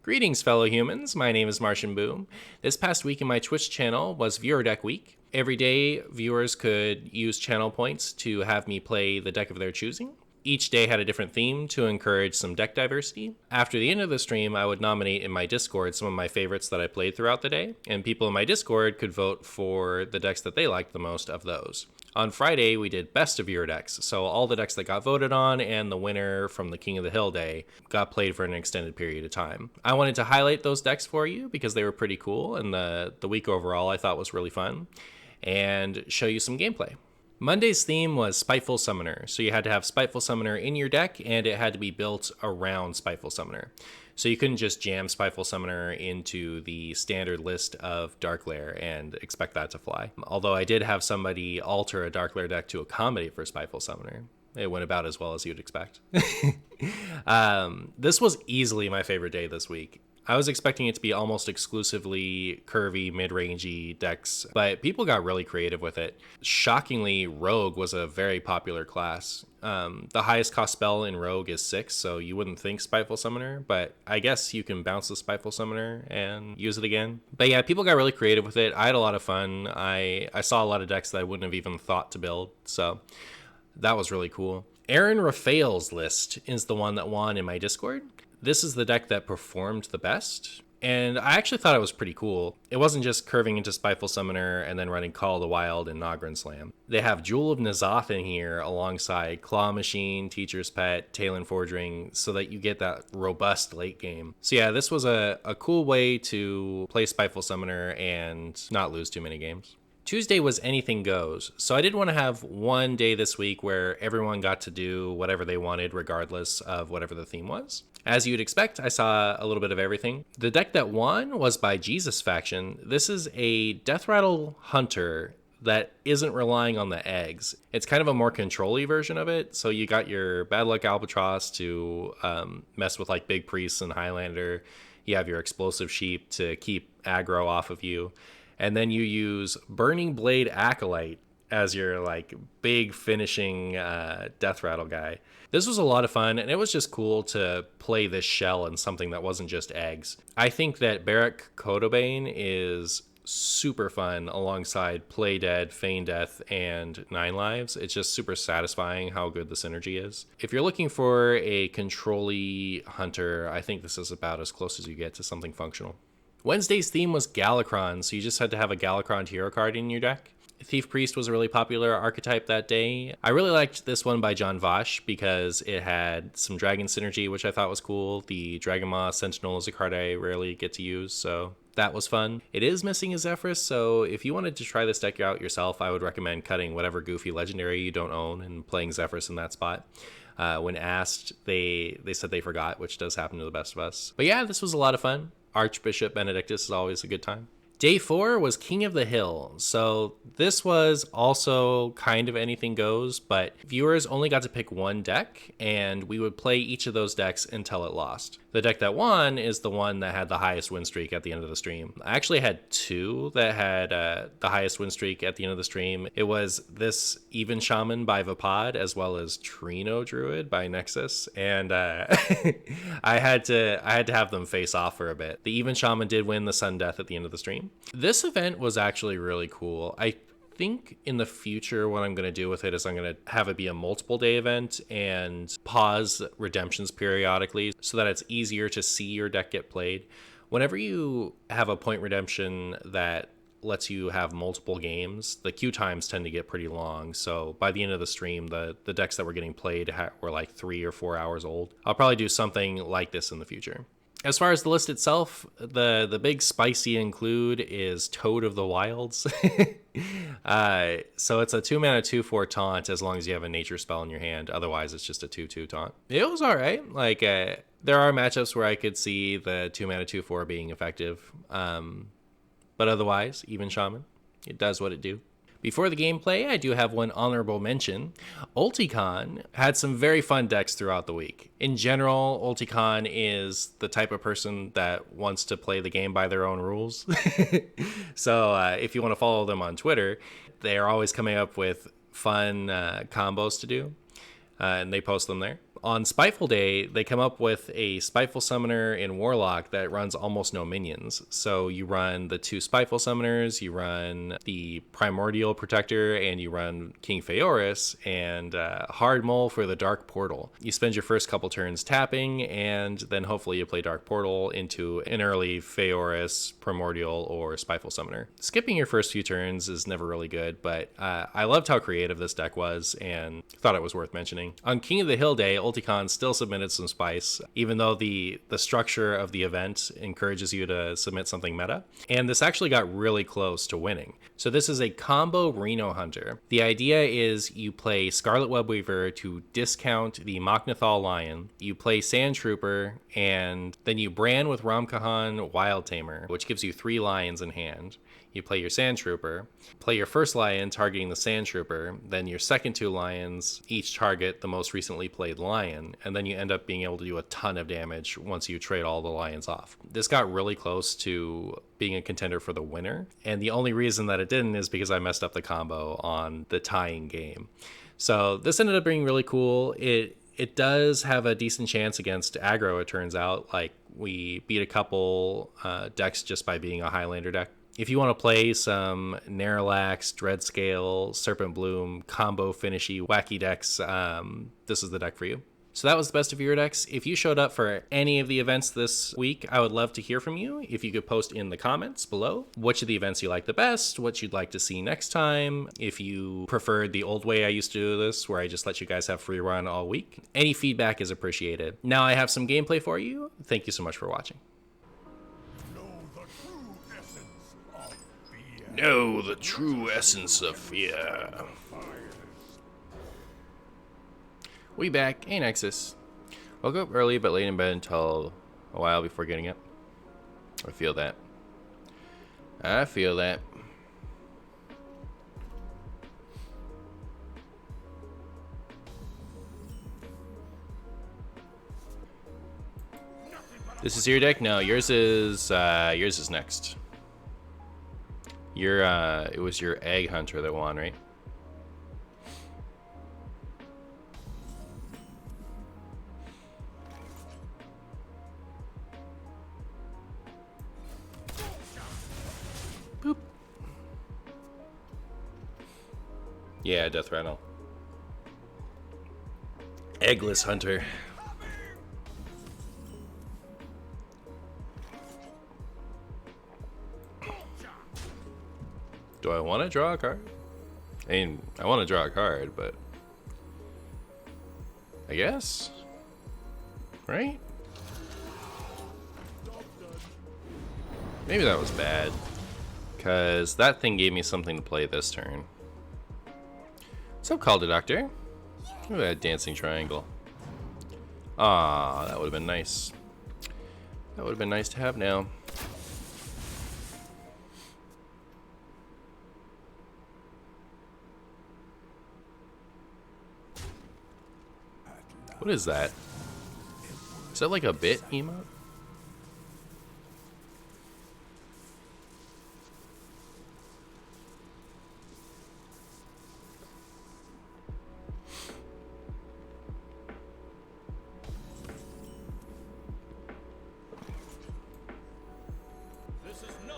Greetings, fellow humans. My name is MartianBuu. This past week in my Twitch channel was Viewer Deck Week. Every day, viewers could use channel points to have me play the deck of their choosing. Each day had a different theme to encourage some deck diversity. After the end of the stream, I would nominate in my Discord some of my favorites that I played throughout the day, and people in my Discord could vote for the decks that they liked the most of those. On Friday, we did Best of Viewer Decks, so all the decks that got voted on and the winner from the King of the Hill day got played for an extended period of time. I wanted to highlight those decks for you because they were pretty cool, and the week overall I thought was really fun, and show you some gameplay. Monday's theme was Spiteful Summoner, so you had to have Spiteful Summoner in your deck, and it had to be built around Spiteful Summoner. So you couldn't just jam Spiteful Summoner into the standard list of Dark Lair and expect that to fly. Although I did have somebody alter a Dark Lair deck to accommodate for Spiteful Summoner. It went about as well as you'd expect. This was easily my favorite day this week. I was expecting it to be almost exclusively curvy, mid-rangey decks, but people got really creative with it. Shockingly, Rogue was a very popular class. The highest cost spell in Rogue is 6, so you wouldn't think Spiteful Summoner, but I guess you can bounce the Spiteful Summoner and use it again. But yeah, people got really creative with it. I had a lot of fun. I saw a lot of decks that I wouldn't have even thought to build, so that was really cool. EranRefael's list is the one that won in my Discord. This is the deck that performed the best, and I actually thought it was pretty cool. It wasn't just curving into Spiteful Summoner and then running Call of the Wild and Nogrin Slam. They have Jewel of N'Zoth in here alongside Claw Machine, Teacher's Pet, Talon Forging, so that you get that robust late game. So yeah, this was a cool way to play Spiteful Summoner and not lose too many games. Tuesday was Anything Goes, so I did want to have one day this week where everyone got to do whatever they wanted regardless of whatever the theme was. As you'd expect, I saw a little bit of everything. The deck that won was by Jesus Faction. This is a Deathrattle Hunter that isn't relying on the eggs. It's kind of a more control-y version of it, so you got your Bad Luck Albatross to mess with like Big Priests and Highlander. You have your Explosive Sheep to keep aggro off of you. And then you use Burning Blade Acolyte as your like big finishing Deathrattle guy. This was a lot of fun, and it was just cool to play this shell in something that wasn't just eggs. I think that Barrack Codobane is super fun alongside Play Dead, Feign Death, and 9 Lives. It's just super satisfying how good the synergy is. If you're looking for a control-y hunter, I think this is about as close as you get to something functional. Wednesday's theme was Galakrond, so you just had to have a Galakrond hero card in your deck. Thief Priest was a really popular archetype that day. I really liked this one by JonVazq because it had some dragon synergy, which I thought was cool. The Dragonmaw Sentinel is a card I rarely get to use, so that was fun. It is missing a Zephrys, so if you wanted to try this deck out yourself, I would recommend cutting whatever goofy legendary you don't own and playing Zephrys in that spot. When asked, they said they forgot, which does happen to the best of us. But yeah, this was a lot of fun. Archbishop Benedictus is always a good time. Day 4 was King of the Hill, so this was also kind of anything goes, but viewers only got to pick one deck, and we would play each of those decks until it lost. The deck that won is the one that had the highest win streak at the end of the stream. I actually had two that had the highest win streak at the end of the stream. It was this Even Shaman by Vapod, as well as Reno Druid by Nexus, and I had to have them face off for a bit. The Even Shaman did win the Sun Death at the end of the stream. This event was actually really cool. I think in the future what I'm going to do with it is I'm going to have it be a multiple day event and pause redemptions periodically so that it's easier to see your deck get played. Whenever you have a point redemption that lets you have multiple games, the queue times tend to get pretty long. So by the end of the stream, the decks that were getting played were like 3 or 4 hours old. I'll probably do something like this in the future. As far as the list itself, the big spicy include is Toad of the Wilds. So it's a 2-mana 2/4 taunt as long as you have a nature spell in your hand. Otherwise, it's just a 2/2 taunt. It was all right. Like, there are matchups where I could see the 2-mana 2/4 being effective. But otherwise, Even Shaman, it does what it do. Before the gameplay, I do have one honorable mention. UltiKon had some very fun decks throughout the week. In general, UltiKon is the type of person that wants to play the game by their own rules. So if you want to follow them on Twitter, they are always coming up with fun combos to do. And they post them there. On Spiteful Day, they come up with a Spiteful Summoner in Warlock that runs almost no minions. So you run the 2 Spiteful Summoners, you run the Primordial Protector, and you run King Phaoris, and Hard Mole for the Dark Portal. You spend your first couple turns tapping, and then hopefully you play Dark Portal into an early Phaoris, Primordial, or Spiteful Summoner. Skipping your first few turns is never really good, but I loved how creative this deck was, and thought it was worth mentioning. On King of the Hill Day, UltiKon still submitted some spice, even though the structure of the event encourages you to submit something meta. And this actually got really close to winning. So this is a combo Reno Hunter. The idea is you play Scarlet Web Weaver to discount the Machnathal Lion. You play Sand Trooper, and then you brand with Ramkahan Wild Tamer, which gives you 3 lions in hand. You play your Sand Trooper, play your first lion targeting the Sand Trooper, then your second 2 lions each target the most recently played lion, and then you end up being able to do a ton of damage once you trade all the lions off. This got really close to being a contender for the winner, and the only reason that it didn't is because I messed up the combo on the tying game. So this ended up being really cool. It does have a decent chance against aggro, it turns out. Like, we beat a couple decks just by being a Highlander deck. If you want to play some Narlax, Dreadscale, Serpent Bloom, combo finishy, wacky decks, this is the deck for you. So that was the best of your decks. If you showed up for any of the events this week, I would love to hear from you. If you could post in the comments below which of the events you like the best, what you'd like to see next time, if you preferred the old way I used to do this, where I just let you guys have free run all week. Any feedback is appreciated. Now I have some gameplay for you. Thank you so much for watching. Know the true essence of fear. We back, hey Nexus. Woke up early but laid in bed until a while before getting up. I feel that. I feel that. This is your deck? No, yours is next. It was your Egg Hunter that won, right? Boop. Yeah, Deathrattle. Eggless Hunter. Do I want to draw a card? I mean, I want to draw a card, but I guess, right? Maybe that was bad, because that thing gave me something to play this turn. What's up, Calder Doctor? Look at that dancing triangle. Ah, that would have been nice. That would have been nice to have now. What is that? Is that like a bit emote?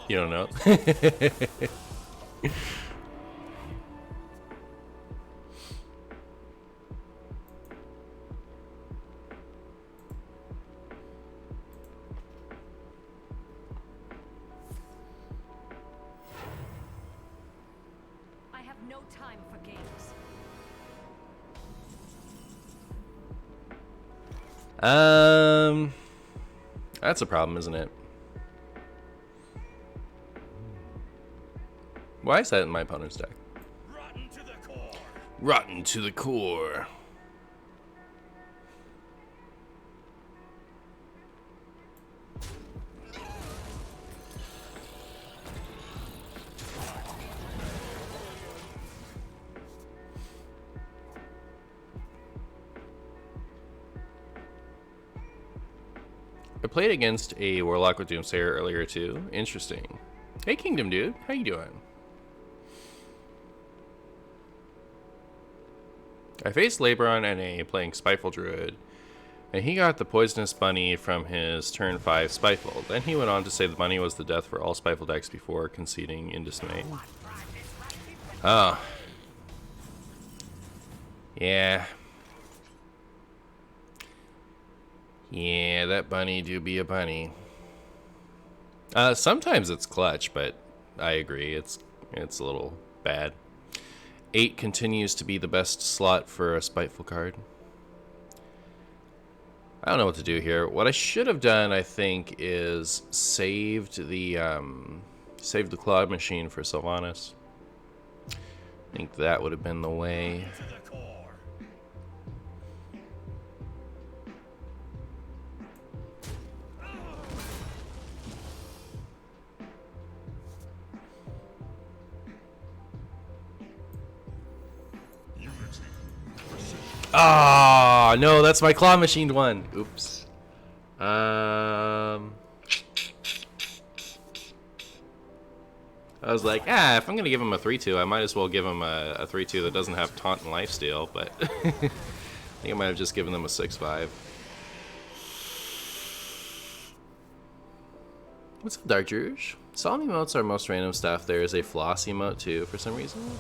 You don't know? No time for games. That's a problem, isn't it? Why is that in my opponent's deck? Rotten to the core. Rotten to the core. I played against a Warlock with Doomsayer earlier too. Interesting. Hey Kingdom dude, how you doing? I faced Laboron NA playing Spiteful Druid And he got the Poisonous Bunny from his turn 5 Spiteful. Then he went on to say the bunny was the death for all Spiteful decks before conceding in dismay. Oh. Yeah. Yeah, that bunny do be a bunny. Sometimes it's clutch, but I agree, it's a little bad. 8 continues to be the best slot for a Spiteful card. I don't know what to do here. What I should have done, I think, is saved the Claude Machine for Sylvanas. I think that would have been the way. To the core. Ah, no, that's my Claw Machined one. Oops. I was like, if I'm gonna give him a 3/2, I might as well give him a 3/2 that doesn't have Taunt and Lifesteal, but I think I might have just given them a 6/5. What's up, Dark Druge? Solemn emotes are most random stuff. There is a floss emote too, for some reason.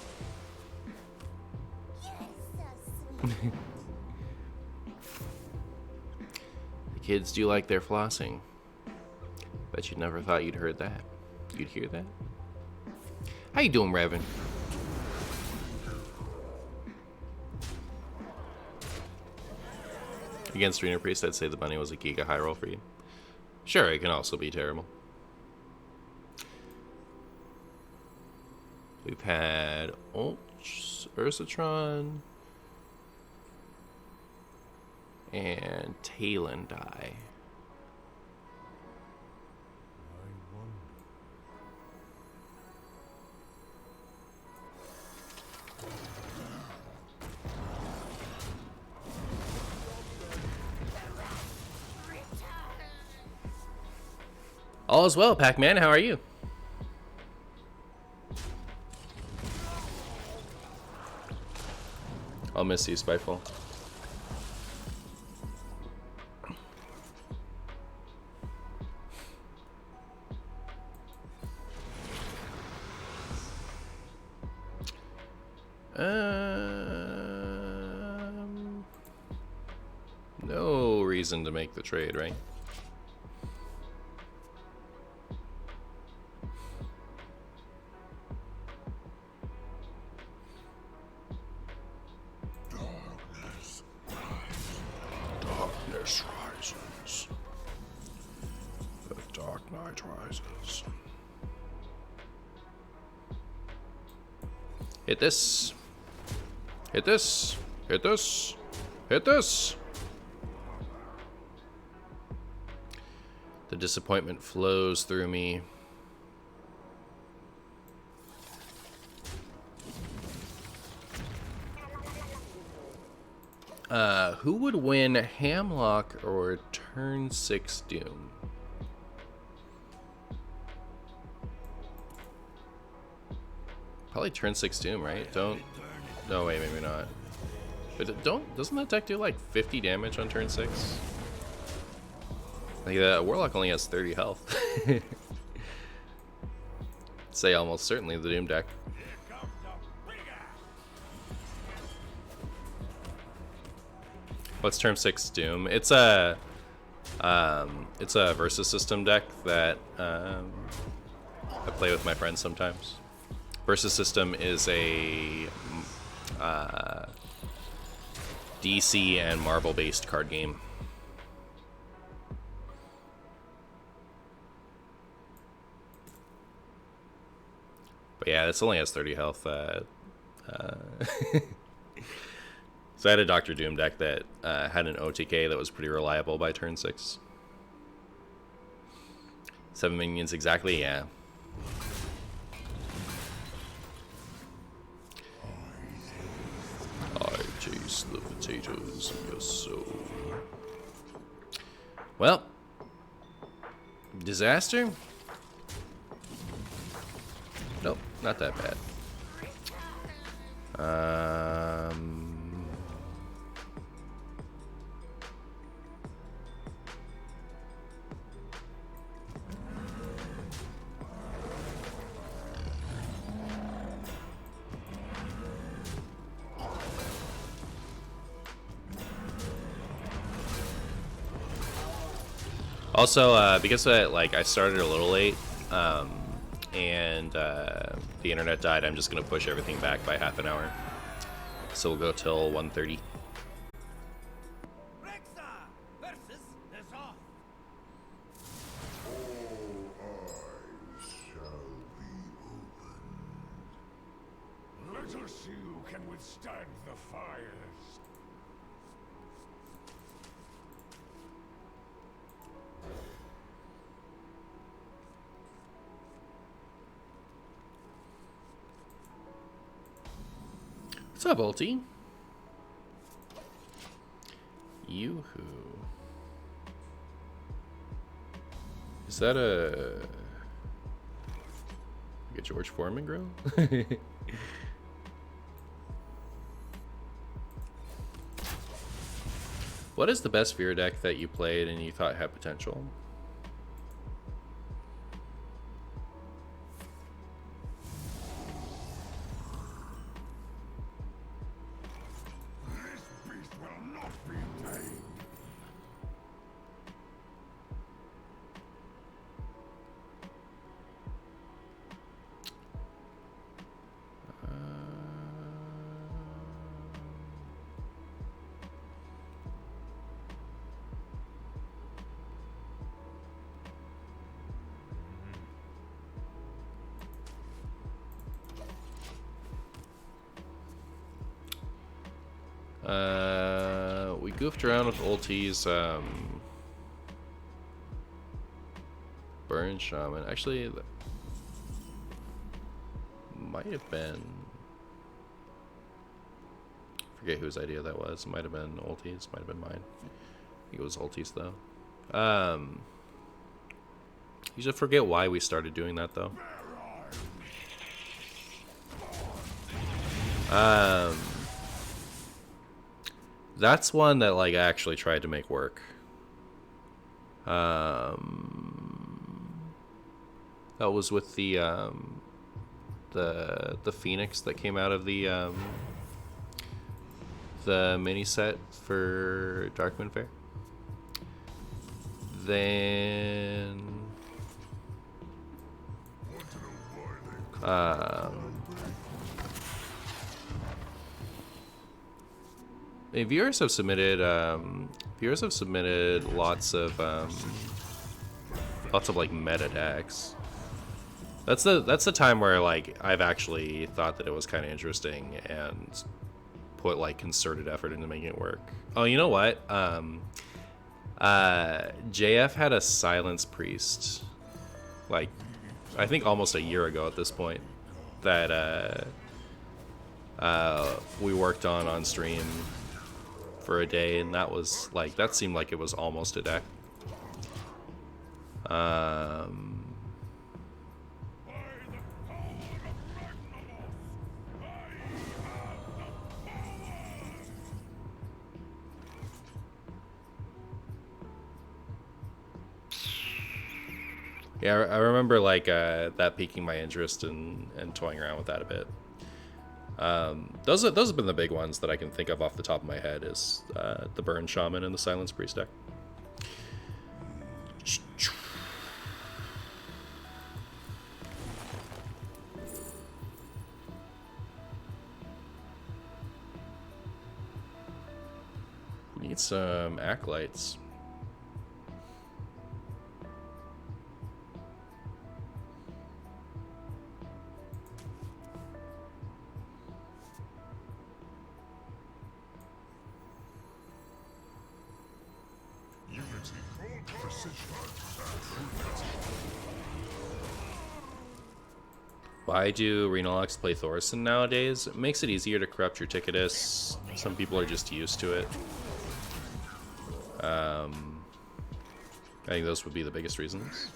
The kids do like their flossing. Bet you never thought you'd heard that. You'd hear that? How you doing, Revan? Against Reno Priest, I'd say the bunny was a giga high roll for you. Sure, it can also be terrible. We've had Ursatron and Talon die. All is well, Pac-Man. How are you? I'll miss you, Spiteful. No reason to make the trade, right? Darkness rises. The dark night rises. Hit this. Hit this. Hit this. Hit this. The disappointment flows through me. Who would win Hamlock or turn 6 Doom? Probably turn 6 Doom, right? Don't. No, wait, maybe not. But doesn't that deck do like 50 damage on turn 6? Like Warlock only has 30 health. Say almost certainly the Doom deck. What's turn 6 Doom? It's a versus system deck that I play with my friends sometimes. Versus system is a DC and Marvel based card game. But yeah, this only has 30 health. So I had a Dr. Doom deck that had an OTK that was pretty reliable by turn 6. 7 minions exactly, yeah. I chase the potatoes in your soul. Well, disaster? Nope, not that bad. Also, because like I started a little late, and the internet died, I'm just gonna push everything back by half an hour. So we'll go till 1:30. Let us see who can withstand the fires. What's up, Ulti? Yoo-hoo. Is that a George Foreman grill? What is the best Fear deck that you played and you thought had potential? This beast will not be tamed. We goofed around with Ulti's Burn Shaman. Actually, that might have been. Forget whose idea that was. It might have been Ulti's. Might have been mine. I think it was Ulti's though. You should forget why we started doing that though. That's one that like I actually tried to make work. That was with the Phoenix that came out of the mini set for Darkmoon Fair. Then viewers have submitted lots of like meta decks. That's the time where like I've actually thought that it was kind of interesting and put like concerted effort into making it work. Oh, you know what? JF had a Silence Priest, like I think almost a year ago at this point, that we worked on stream for a day, and that was like, that seemed like it was almost a deck. Yeah, I remember like that piquing my interest and toying around with that a bit. Those have been the big ones that I can think of off the top of my head, is the Burn Shaman and the Silence Priest deck. We need some Acolytes. Why do Reno play Thorson nowadays? It makes it easier to corrupt your Ticketus. Some people are just used to it. I think those would be the biggest reasons.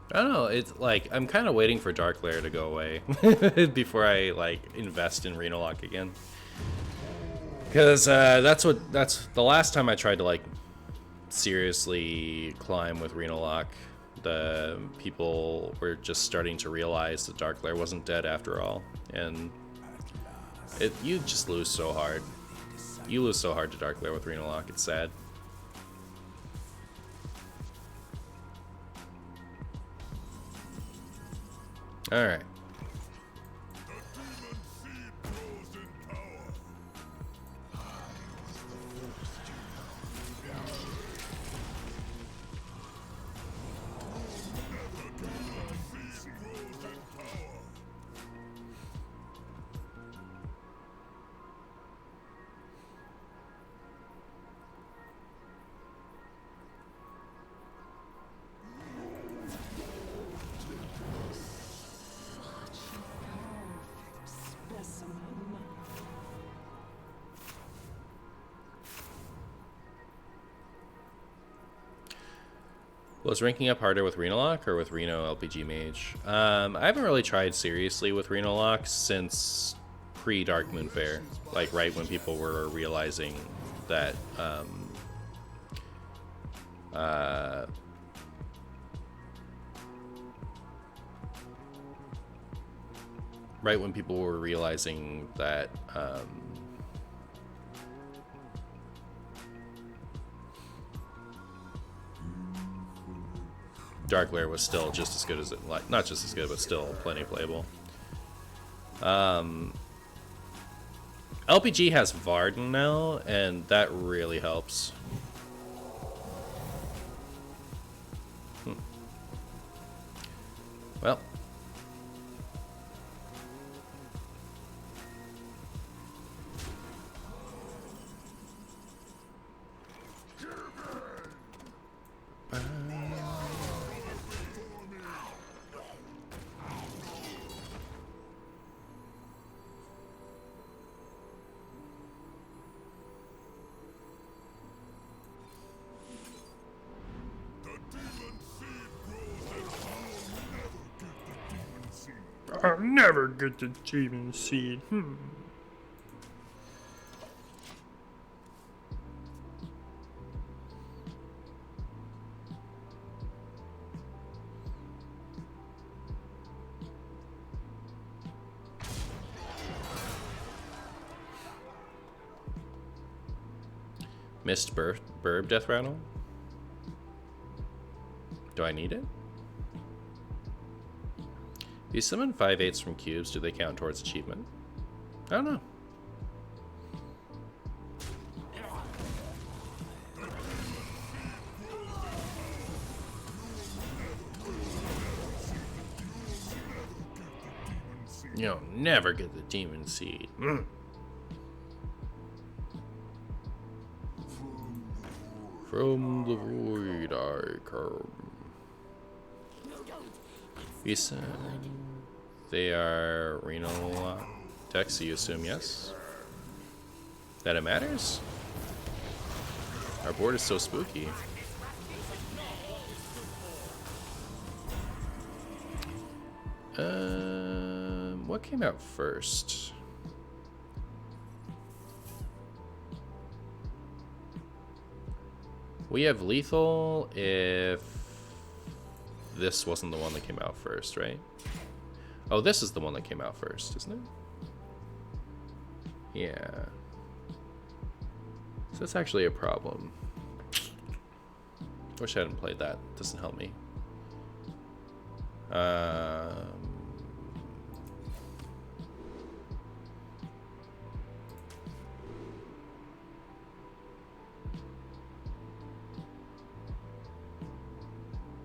I don't know, it's like I'm kind of waiting for Dark Lair to go away before I like invest in Reno again. Because that's the last time I tried to like seriously climb with Reno Lock. The people were just starting to realize that Darkglare wasn't dead after all, and you just lose so hard. You lose so hard to Darkglare with Reno Lock. It's sad. All right. Was ranking up harder with Reno Lock or with Reno LPG Mage? I haven't really tried seriously with Reno Lock since pre-Dark Moon Fair. Like right when people were realizing that right when people were realizing that Darkglare was still just as good as it, like, not just as good, but still plenty playable. LPG has Varden now, and that really helps. Well. I'll never get the demon seed. Missed Burb Deathrattle? Do I need it? If you summon 5/8 from cubes, do they count towards achievement? I don't know. You'll never get the demon seed. From the void I come. You said they are Reno decks, so you assume yes? That it matters? Our board is so spooky. What came out first? We have lethal if this wasn't the one that came out first, right? Oh, this is the one that came out first, isn't it? Yeah. So that's actually a problem. Wish I hadn't played that. Doesn't help me.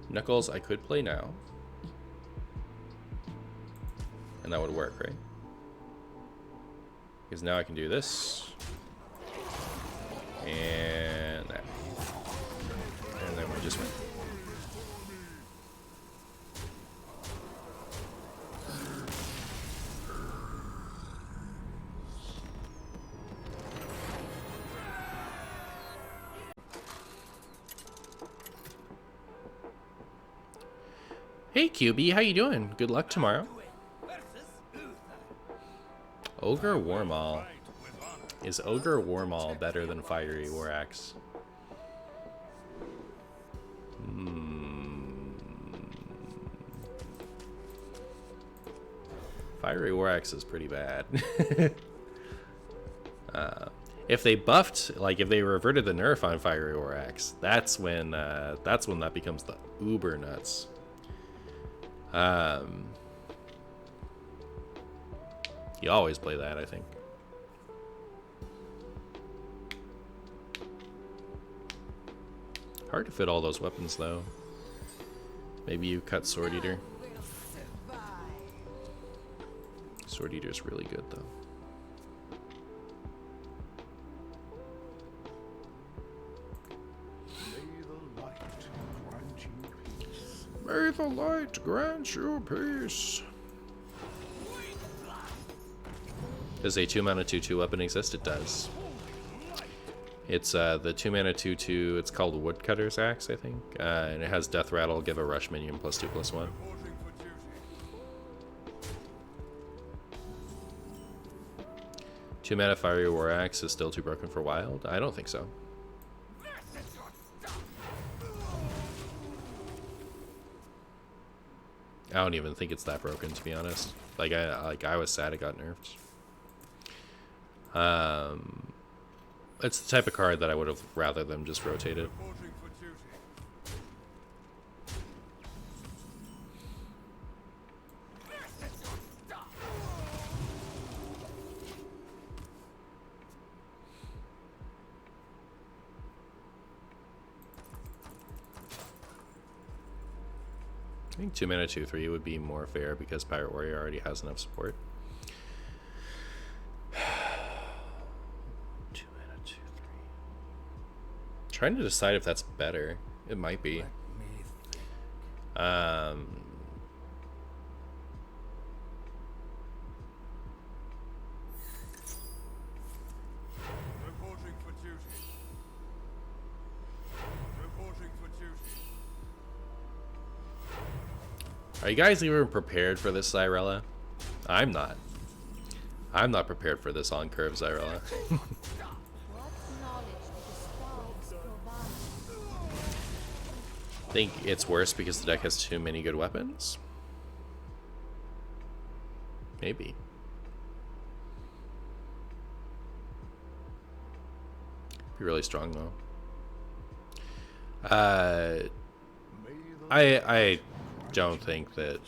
Knuckles, I could play now. And that would work, right? Because now I can do this. And that. And then we just win. Hey QB, how you doing? Good luck tomorrow. Ogre Warmaul. Is Ogre Warmaul better than Fiery War Axe? Fiery War Axe is pretty bad. If they buffed, like if they reverted the nerf on Fiery War Axe, that's when that becomes the uber nuts. You always play that, I think. Hard to fit all those weapons though. Maybe you cut Sword Eater. Sword Eater's really good though. May the light grant you peace. Does a 2-mana 2/2 weapon exist? It does. It's the 2-mana 2/2. It's called Woodcutter's Axe, I think. And it has Deathrattle, give a rush minion +2/+1. 2-mana Fiery War Axe is still too broken for wild? I don't think so. I don't even think it's that broken, to be honest. I was sad it got nerfed. It's the type of card that I would have rather them just rotated. I think 2-mana 2/3 would be more fair because Pirate Warrior already has enough support. 2-mana 2/3. Trying to decide if that's better. It might be. Are you guys even prepared for this Xyrella? I'm not. I'm not prepared for this on curve Xyrella. Think it's worse because the deck has too many good weapons? Maybe. Be really strong though. I don't think that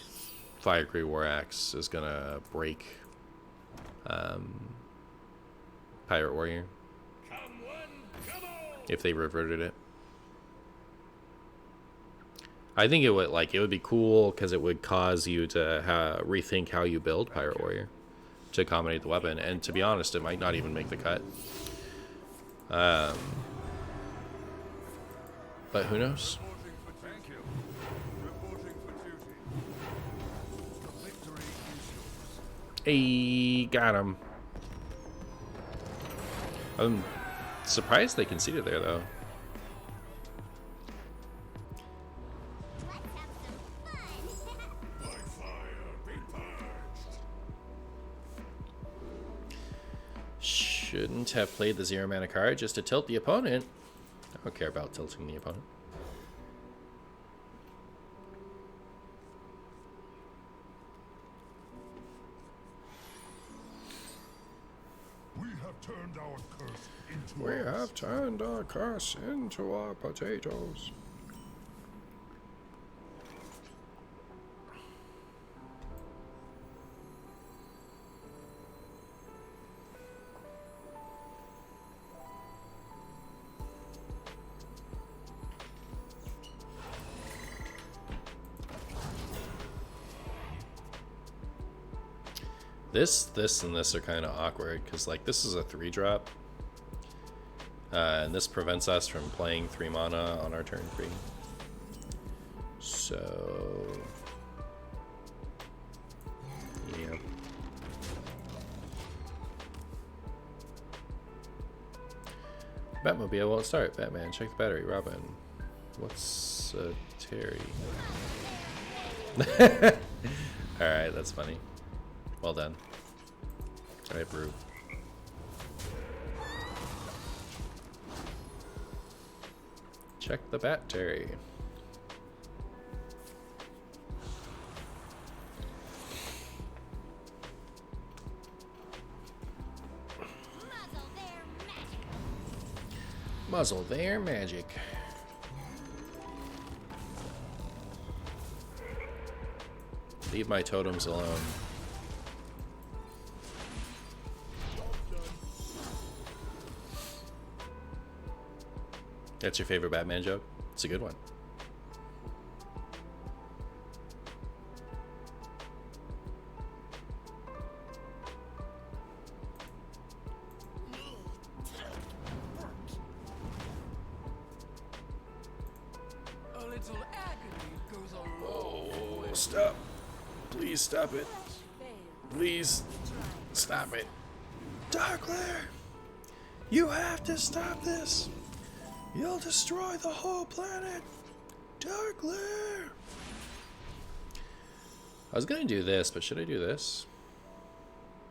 Fiery War Axe is gonna break Pirate Warrior if they reverted it. I think it would be cool because it would cause you to rethink how you build Pirate Warrior to accommodate the weapon, and to be honest, it might not even make the cut. But who knows? Hey, got him. I'm surprised they conceded there, though. Shouldn't have played the 0-mana card just to tilt the opponent. I don't care about tilting the opponent. We have turned our curse into our potatoes. This, and this are kind of awkward because, like, this is a 3-drop. And this prevents us from playing 3 mana on our turn 3. So, yeah. Batmobile won't start. Batman, check the battery. Robin, what's Terry? Alright, that's funny. Well done. Alright, Brew. Check the bat, Terry. Muzzle their magic. Leave my totems alone. That's your favorite Batman joke? It's a good one. A little agony goes a long Oh, stop. Please stop it. Please stop it. Darkler! You have to stop this. You'll destroy the whole planet. Darkler! I was gonna do this, but should I do this?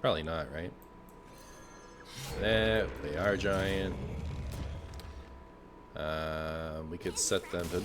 Probably not, right? They are giant. We could set them to...